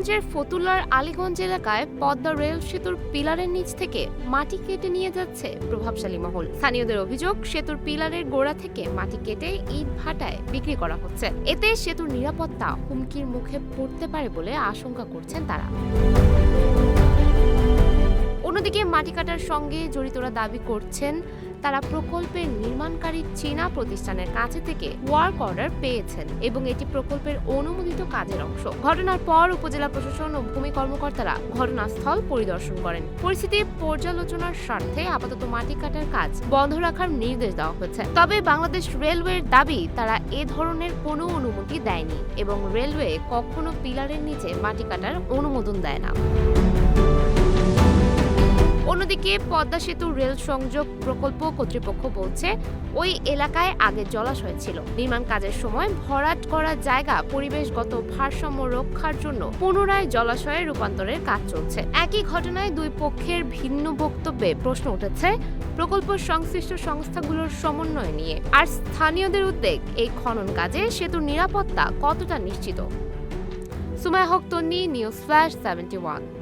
কিশোরগঞ্জের ফতুল্লার আলীগঞ্জ এলাকায় পদ্মা রেল সেতুর পিলারের নিচ থেকে মাটি কেটে নিয়ে যাচ্ছে প্রভাবশালী মহল। স্থানীয়দের অভিযোগ, সেতুর পিলারের গোড়া থেকে মাটি কেটে ইট ভাটায় বিক্রি করা হচ্ছে। এতে সেতুর নিরাপত্তা হুমকির মুখে পড়তে পারে বলে আশঙ্কা করছেন তারা। অন্যদিকে মাটি কাটার সঙ্গে জড়িতরা দাবি করছেন তারা প্রকল্পের নির্মাণকারী চীনা প্রতিষ্ঠানের কাছে থেকে ওয়ার্ক অর্ডার পেয়েছেন এবং এটি প্রকল্পের অনুমোদিত কাজের অংশ। ঘটনার পর উপজেলা প্রশাসন ও ভূমি কর্মকর্তারা ঘটনাস্থল পরিদর্শন করেন। পরিস্থিতি পর্যালোচনার স্বার্থে আপাতত মাটি কাটার কাজ বন্ধ রাখার নির্দেশ দেওয়া হয়েছে। তবে বাংলাদেশ রেলওয়ের দাবি, তারা এ ধরনের কোনো অনুমতি দেয়নি এবং রেলওয়ে কখনো পিলারের নিচে মাটি কাটার অনুমোদন দেয় না। অন্যদিকে পদ্মা সেতু রেল সংযোগ প্রকল্প কর্তৃপক্ষ বলছে, ওই এলাকায় আগে জলাশয় ছিল। নির্মাণ কাজের সময় ভরাট করা জায়গা পরিবেশগত ভারসাম্য রক্ষার জন্য পুনরায় জলাশয়ে রূপান্তরের কাজ চলছে। একই ঘটনায় দুই পক্ষের ভিন্ন বক্তব্যে প্রশ্ন উঠেছে প্রকল্প সংশ্লিষ্ট সংস্থাগুলোর সমন্বয় নিয়ে। আর স্থানীয়দের উদ্বেগ, এই খনন কাজে সেতুর নিরাপত্তা কতটা নিশ্চিত। সুমাইয়া হক তন্নি, নিউজ ফ্ল্যাশ 71।